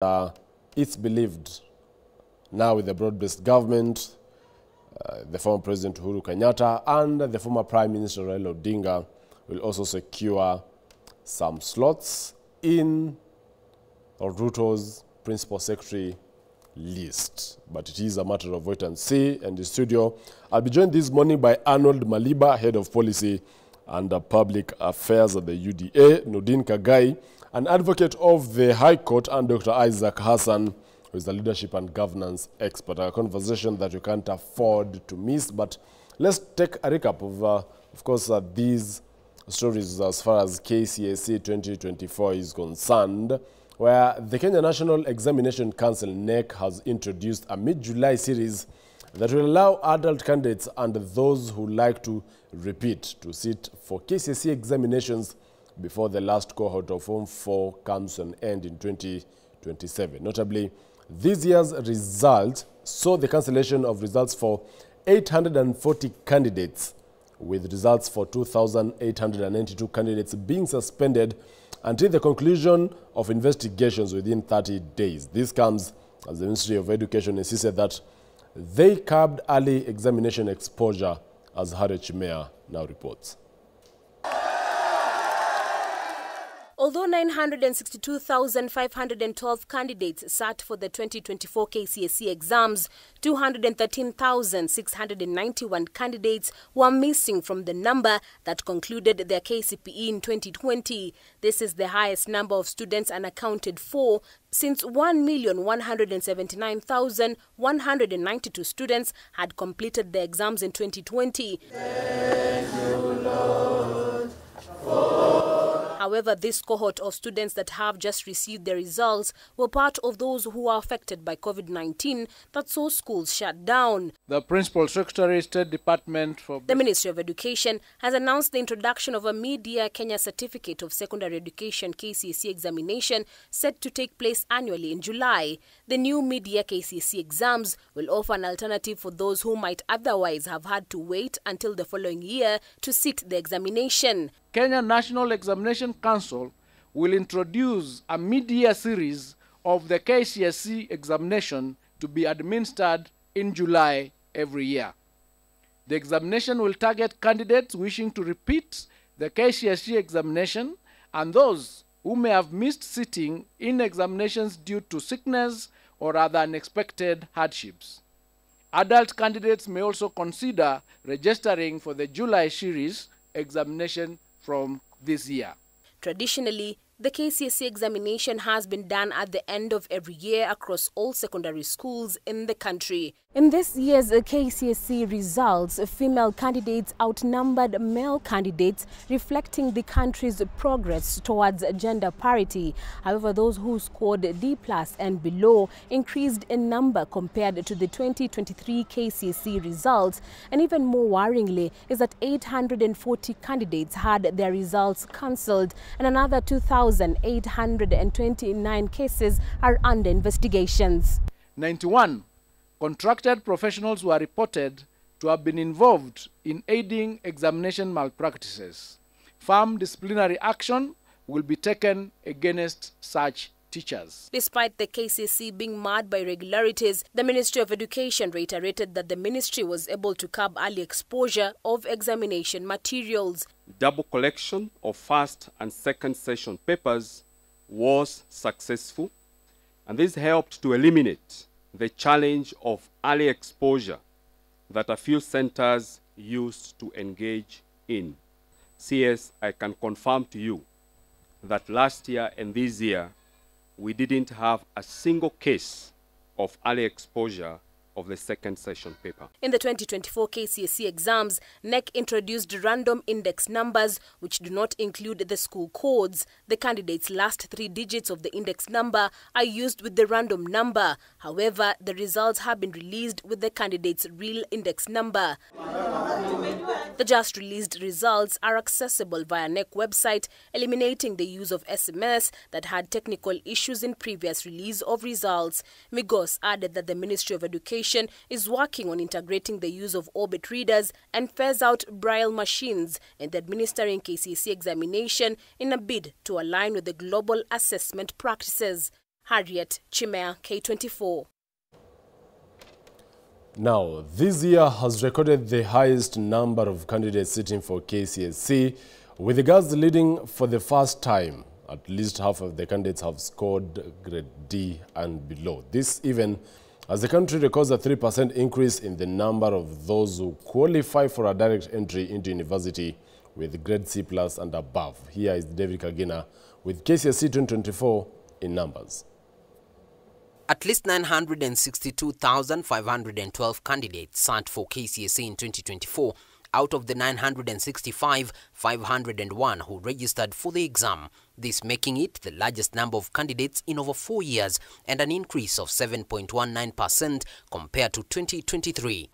It's believed now with the broad-based government, the former President Uhuru Kenyatta and the former Prime Minister Raila Odinga will also secure some slots in Ruto's Principal Secretary list. But it is a matter of wait and see. And in the studio, I'll be joined this morning by Arnold Maliba, Head of Policy and Public Affairs at the UDA, Nordin Kagai, an advocate of the High Court, and Dr. Isaac Hassan, who is a leadership and governance expert. A conversation that you can't afford to miss. But let's take a recap of course, these stories as far as KCSE 2024 is concerned, where the Kenya National Examination Council, NEC, has introduced a mid-July series that will allow adult candidates and those who like to repeat to sit for KCSE examinations before the last cohort of Form 4 comes to an end in 2027. Notably, this year's result saw the cancellation of results for 840 candidates, with results for 2,892 candidates being suspended until the conclusion of investigations within 30 days. This comes as the Ministry of Education insisted that they curbed early examination exposure, as Harry Chimea now reports. Although 962,512 candidates sat for the 2024 KCSE exams, 213,691 candidates were missing from the number that concluded their KCPE in 2020. This is the highest number of students unaccounted for since 1,179,192 students had completed their exams in 2020. Thank you, Lord, However, this cohort of students that have just received their results were part of those who are affected by COVID-19 that saw schools shut down. The Principal Secretary, State Department for... The Ministry of Education has announced the introduction of a mid-year Kenya Certificate of Secondary Education KCSE examination set to take place annually in July. The new mid-year KCSE exams will offer an alternative for those who might otherwise have had to wait until the following year to sit the examination. Kenya National Examination Council will introduce a mid-year series of the KCSE examination to be administered in July every year. The examination will target candidates wishing to repeat the KCSE examination and those who may have missed sitting in examinations due to sickness or other unexpected hardships. Adult candidates may also consider registering for the July series examination from this year. Traditionally, the KCSE examination has been done at the end of every year across all secondary schools in the country. In this year's KCSE results, female candidates outnumbered male candidates, reflecting the country's progress towards gender parity. However, those who scored D+ and below increased in number compared to the 2023 KCSE results. And even more worryingly is that 840 candidates had their results cancelled, and another 2,829 cases are under investigations. 91 contracted professionals were reported to have been involved in aiding examination malpractices. Firm disciplinary action will be taken against such teachers. Despite the KCSE being marred by irregularities, the Ministry of Education reiterated that the ministry was able to curb early exposure of examination materials. Double collection of first and second session papers was successful, and this helped to eliminate the challenge of early exposure that a few centers used to engage in. CS, I can confirm to you that last year and this year, we didn't have a single case of early exposure of the second session paper. In the 2024 KCSE exams, NEC introduced random index numbers which do not include the school codes. The candidate's last 3 digits of the index number are used with the random number. However, the results have been released with the candidate's real index number. The just released results are accessible via NEC website, eliminating the use of SMS that had technical issues in previous release of results. Migos added that the Ministry of Education is working on integrating the use of orbit readers and phase out braille machines in the administering KCSE examination in a bid to align with the global assessment practices. Harriet Chimea, K24. Now, this year has recorded the highest number of candidates sitting for KCSE, with the girls leading for the first time. At least half of the candidates have scored grade D and below. This even as the country records a 3% increase in the number of those who qualify for a direct entry into university with grade C+ and above. Here is David Kagina with KCSE 2024 in numbers. At least 962,512 candidates sat for KCSE in 2024 out of the 965,501 who registered for the exam, this making it the largest number of candidates in over 4 years and an increase of 7.19% compared to 2023.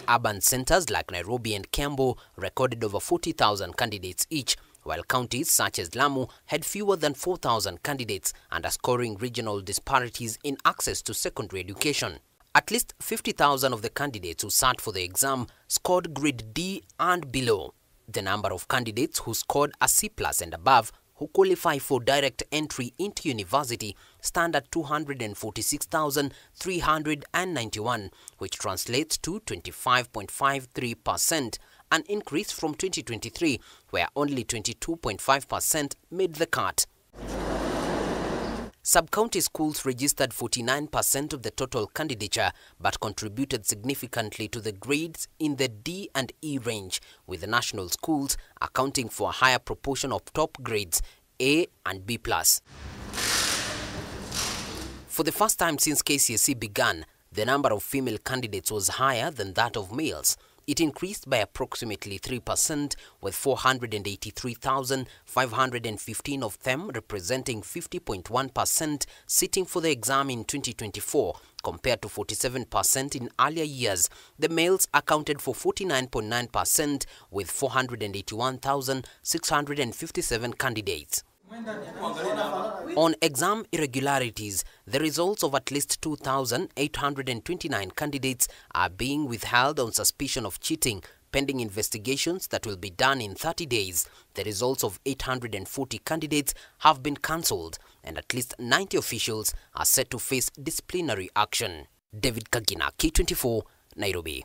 Urban centers like Nairobi and Kiambu recorded over 40,000 candidates each, while counties such as Lamu had fewer than 4,000 candidates, underscoring regional disparities in access to secondary education. At least 50,000 of the candidates who sat for the exam scored grade D and below. The number of candidates who scored a C+ and above who qualify for direct entry into university stand at 246,391, which translates to 25.53%, an increase from 2023, where only 22.5% made the cut. Sub-county schools registered 49% of the total candidature, but contributed significantly to the grades in the D and E range, with the national schools accounting for a higher proportion of top grades, A and B+. For the first time since KCSE began, the number of female candidates was higher than that of males. It increased by approximately 3%, with 483,515 of them, representing 50.1%, sitting for the exam in 2024, compared to 47% in earlier years. The males accounted for 49.9%, with 481,657 candidates. On exam irregularities, the results of at least 2,829 candidates are being withheld on suspicion of cheating, pending investigations that will be done in 30 days. The results of 840 candidates have been cancelled, and at least 90 officials are set to face disciplinary action. David Kagina, K24, Nairobi.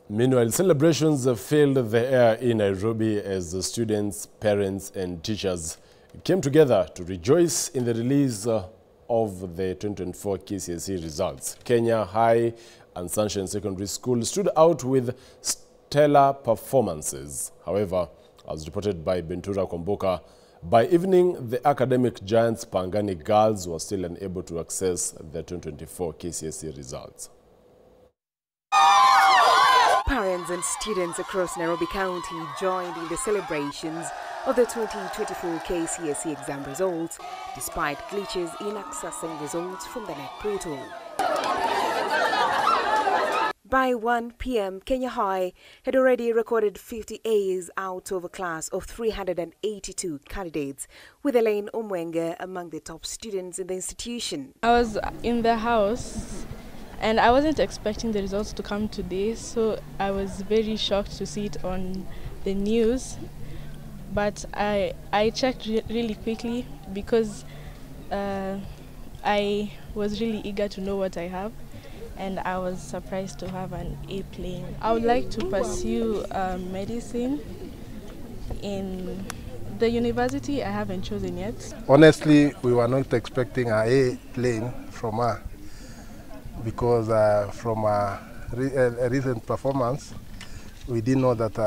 Meanwhile, celebrations filled the air in Nairobi as the students, parents and teachers came together to rejoice in the release of the 2024 KCSE results. Kenya High and Sunshine Secondary School stood out with stellar performances. However, as reported by Bentura Komboka, by evening, the academic giants Pangani girls were still unable to access the 2024 KCSE results. Parents and students across Nairobi County joined in the celebrations of the 2024 KCSE exam results, despite glitches in accessing results from the NEC portal. By 1 p.m., Kenya High had already recorded 50 A's out of a class of 382 candidates, with Elaine Omwenge among the top students in the institution. I was in the house and I wasn't expecting the results to come today, so I was very shocked to see it on the news. But I checked really quickly because I was really eager to know what I have, and I was surprised to have an A plane. I would like to pursue medicine. In the university I haven't chosen yet. Honestly, we were not expecting an A plane from her, because from a recent performance, we didn't know that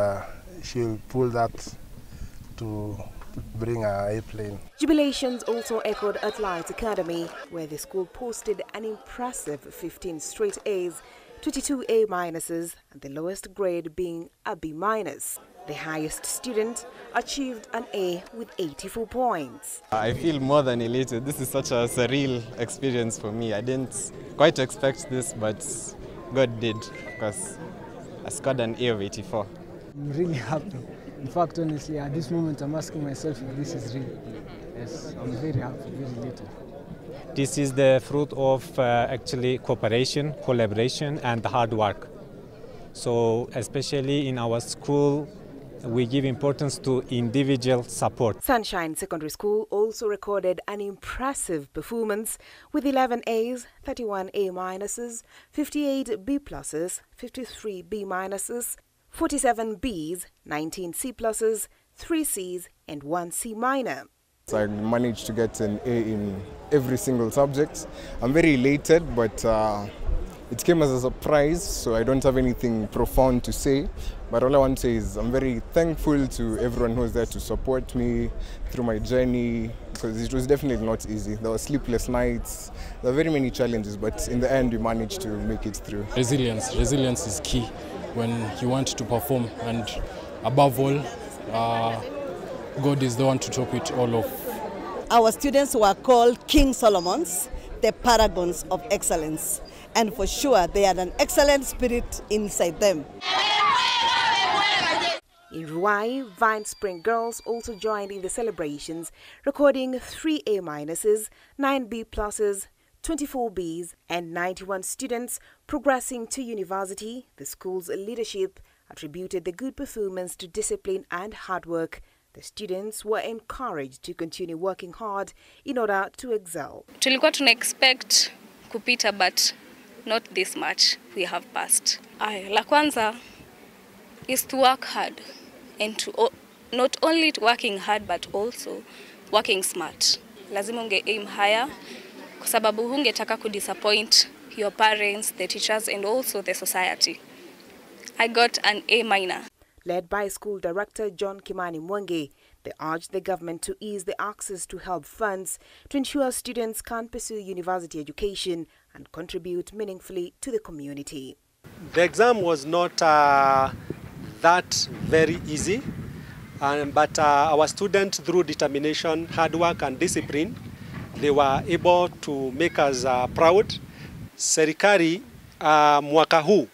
she'll pull that to bring an A plane. Jubilations also echoed at Light Academy, where the school posted an impressive 15 straight A's, 22 A minuses, and the lowest grade being a B minus. The highest student achieved an A with 84 points. I feel more than elated. This is such a surreal experience for me. I didn't quite expect this, but God did, because I scored an A of 84. I'm really happy. In fact, honestly, at this moment, I'm asking myself if this is real. Yes, I'm very happy, very elated. This is the fruit of actually cooperation, collaboration, and hard work. So especially in our school, we give importance to individual support. Sunshine Secondary School also recorded an impressive performance with 11 A's, 31 A minuses, 58 B pluses, 53 B minuses, 47 B's, 19 C pluses, 3 C's and 1 C minor. I managed to get an A in every single subject. I'm very elated, but it came as a surprise, so I don't have anything profound to say. But all I want to say is I'm very thankful to everyone who was there to support me through my journey, because it was definitely not easy. There were sleepless nights, there were very many challenges, but in the end we managed to make it through. Resilience is key when you want to perform, and above all, God is the one to top it all off. Our students were called King Solomons, the paragons of excellence. And for sure, they had an excellent spirit inside them. In Ruai, Vine Spring girls also joined in the celebrations, recording 3 A minuses, 9 B pluses, 24 B's and 91 students progressing to university. The school's leadership attributed the good performance to discipline and hard work. The students were encouraged to continue working hard in order to excel. Tulikuwa tuna expect kupita, but not this much. We have passed. La kwanza is to work hard, and to not only working hard but also working smart. Lazima unge aim higher kwa sababu hungetaka kudisappoint your parents, the teachers and also the society. I got an A minor. Led by School Director John Kimani Mwenge, they urged the government to ease the access to help funds to ensure students can pursue university education and contribute meaningfully to the community. The exam was not that very easy, but our students, through determination, hard work and discipline, they were able to make us proud. Serikali mwaka huu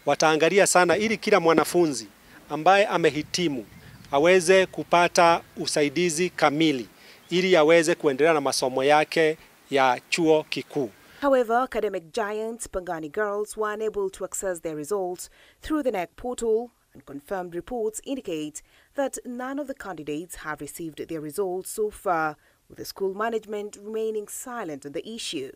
wataangalia sana ili kila mwanafunzi ambaye amehitimu aweze kupata usaidizi kamili ili aweze kuendelea na masomo yake ya chuo kikuu. However, academic giants Pangani girls were unable to access their results through the NEC portal, and confirmed reports indicate that none of the candidates have received their results so far, with the school management remaining silent on the issue.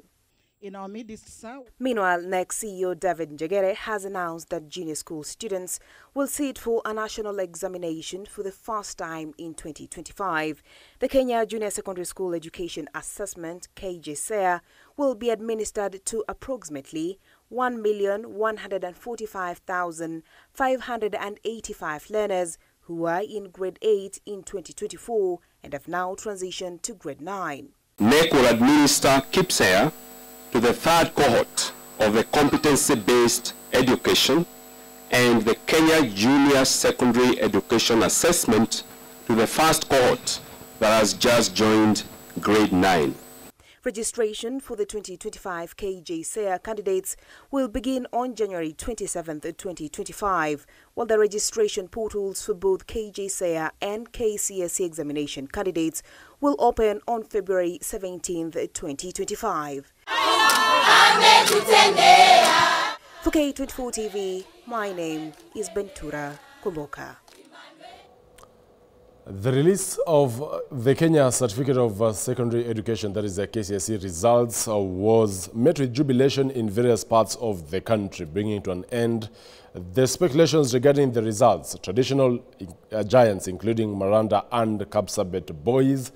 In our midst, sir. Meanwhile, NEC CEO David Njagere has announced that junior school students will sit for a national examination for the first time in 2025. The Kenya Junior Secondary School Education Assessment, KJSEA, will be administered to approximately 1,145,585 learners who are in grade 8 in 2024 and have now transitioned to grade 9. NEC will administer KJSEA to the third cohort of the competency-based education and the Kenya Junior Secondary Education Assessment to the first cohort that has just joined grade 9. Registration for the 2025 KJSEA candidates will begin on January 27, 2025, while the registration portals for both KJSEA and KCSE examination candidates will open on February 17, 2025. For K24 TV, my name is Bentura Kumboka. The release of the Kenya Certificate of Secondary Education, that is the KCSE results, was met with jubilation in various parts of the country, bringing to an end the speculations regarding the results. Traditional giants, including Maranda and Kapsabet boys,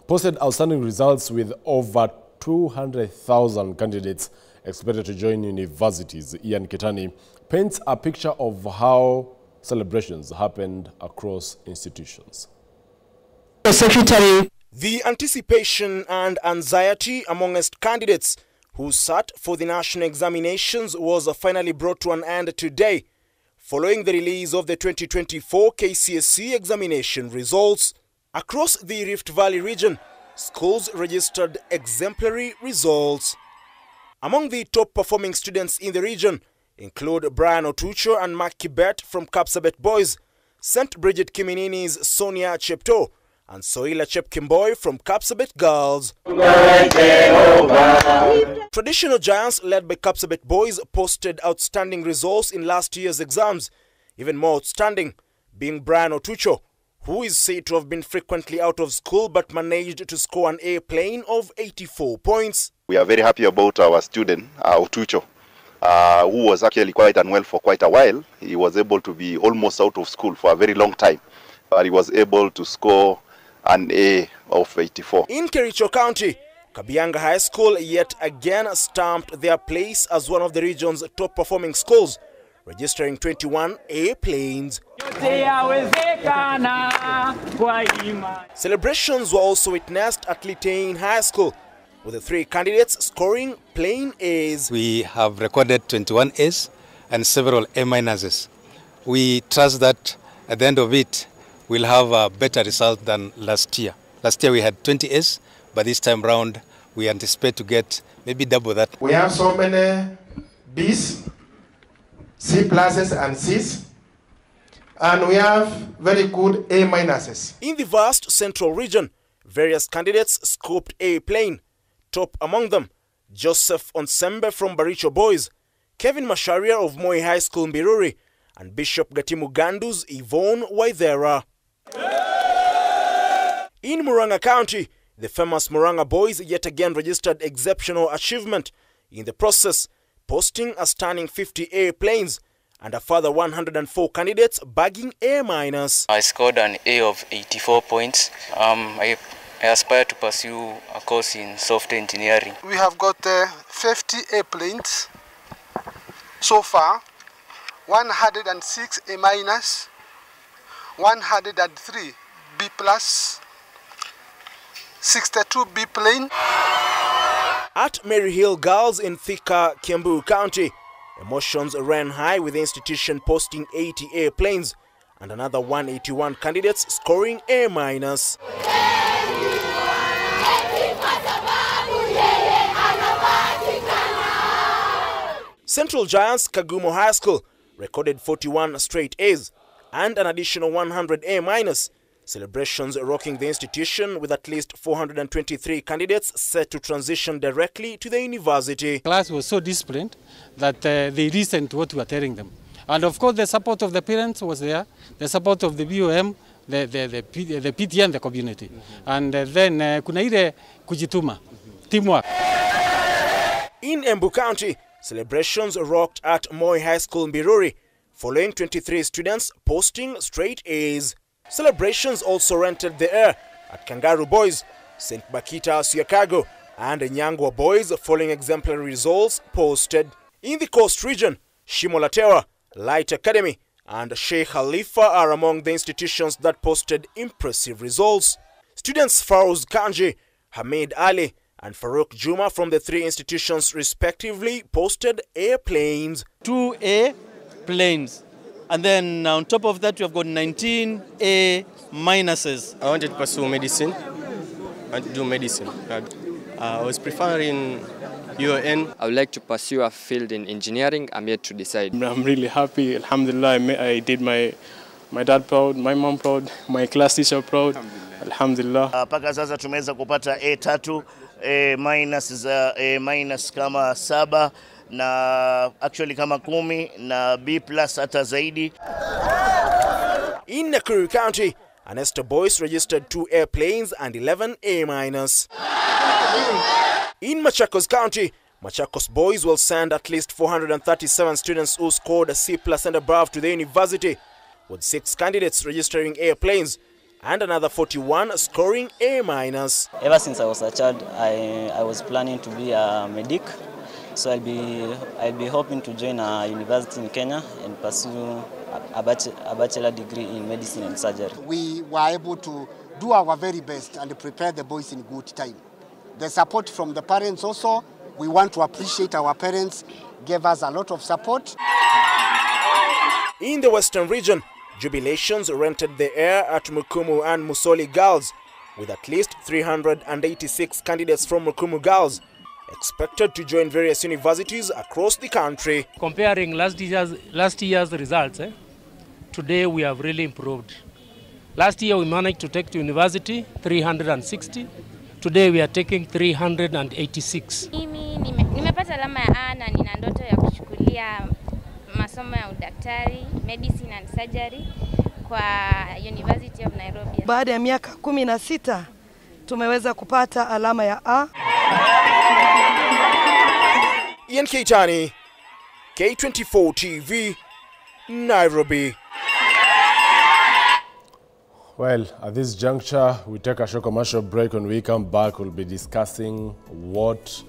posted outstanding results with over 200,000 candidates expected to join universities. Ian Kitani paints a picture of how celebrations happened across institutions. Secretary. The anticipation and anxiety amongst candidates who sat for the national examinations was finally brought to an end today, following the release of the 2024 KCSE examination results. Across the Rift Valley region, schools registered exemplary results. Among the top-performing students in the region include Brian Otucho and Mark Kibet from Kapsabet Boys, St. Bridget Kiminini's Sonia Chepto, and Soila Chepkimboy from Kapsabet Girls. Traditional giants led by Kapsabet Boys posted outstanding results in last year's exams. Even more outstanding, being Brian Otucho, who is said to have been frequently out of school but managed to score an A plane of 84 points. We are very happy about our student, Otucho, who was actually quite unwell for quite a while. He was able to be almost out of school for a very long time, but he was able to score an A of 84. In Kericho County, Kabianga High School yet again stamped their place as one of the region's top performing schools, registering 21 A planes. Celebrations were also witnessed at Litein High School, with the 3 candidates scoring plain A's. We have recorded 21 A's and several A minuses. We trust that at the end of it, we'll have a better result than last year. Last year we had 20 A's, but this time round we anticipate to get maybe double that. We have so many B's, C pluses and C's, and we have very good A minuses. In the vast central region, various candidates scooped A plane. Top among them, Joseph Onsembe from Baricho Boys, Kevin Masharia of Moi High School Mbiruri, and Bishop Gatimu Gandu's Yvonne Waithera. In Murang'a County, the famous Murang'a Boys yet again registered exceptional achievement, in the process posting a stunning 50 A planes and a further 104 candidates bagging A minus. I scored an A of 84 points. I aspire to pursue a course in software engineering. We have got 50 A planes so far, 106 A minus, 103 B plus, 62 B plane. At Maryhill Girls in Thika, Kiambu County, emotions ran high with the institution posting 80 A planes and another 181 candidates scoring A minus. Central Giants Kagumo High School recorded 41 straight A's and an additional 100 A minus. Celebrations rocking the institution with at least 423 candidates set to transition directly to the university. Class was so disciplined that they listened to what we were telling them. And of course the support of the parents was there, the support of the BOM, the PTA and the community. And then kuna ile kujituma, teamwork. In Embu County, celebrations rocked at Moi High School Mbiruri, following 23 students posting straight A's. Celebrations also rented the air at Kangaroo Boys, St. Bakita Siakago, and Nyangwa Boys following exemplary results posted. In the Coast region, Shimolatewa, Light Academy, and Sheikh Khalifa are among the institutions that posted impressive results. Students Farouz Kanji, Hamid Ali, and Farouk Juma from the 3 institutions respectively posted A planes. 2 A planes. And then on top of that, we have got 19 A minuses. I wanted to pursue medicine. I want to do medicine. I was preferring UON. I would like to pursue a field in engineering. I'm yet to decide. I'm really happy. Alhamdulillah, I did my dad proud, my mom proud, my class teacher proud. Alhamdulillah. Paka sasa tumeweza kupata A3, A minus kama 7 na actually kama 10 na B plus hata zaidi. In Nakuru County, Anesta Boys registered 2 airplanes and 11 A minus. In Machakos County, Machakos Boys will send at least 437 students who scored a C plus and above to the university, with 6 candidates registering airplanes and another 41 scoring A minus. Ever since I was a child, I was planning to be a medic. So I'll be hoping to join a university in Kenya and pursue a bachelor degree in medicine and surgery. We were able to do our very best and prepare the boys in good time. The support from the parents also, we want to appreciate our parents, gave us a lot of support. In the Western region, jubilations rented the air at Mukumu and Musoli Girls, with at least 386 candidates from Mukumu Girls expected to join various universities across the country. Comparing last year's results, today we have really improved. Last year we managed to take to university 360. Today we are taking 386. Mimi nimepata alama ya A na nina ndoto ya kuchukulia masomo ya udaktari, medicine and surgery. kwa University of Nairobi. Baada ya miaka 16 tumeweza kupata alama ya A. Ian Keitani, K24 TV, Nairobi. Well, at this juncture, we take a short commercial break. When we come back, we'll be discussing what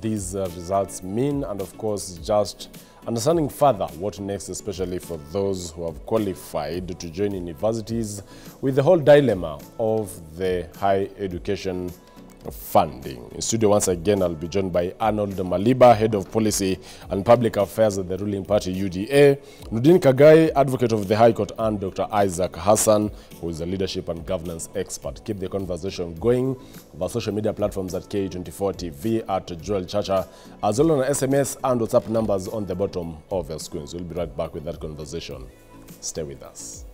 these results mean and, of course, just understanding further what next, especially for those who have qualified to join universities with the whole dilemma of the higher education funding. In studio once again, I'll be joined by Arnold Maliba, Head of Policy and Public Affairs at the ruling party UDA, Nudin Kagai, Advocate of the High Court, and Dr. Isaac Hassan, who is a leadership and governance expert. Keep the conversation going over social media platforms at K24 TV, at Joel Chacha, as well as on SMS and WhatsApp numbers on the bottom of your screens. We'll be right back with that conversation. Stay with us.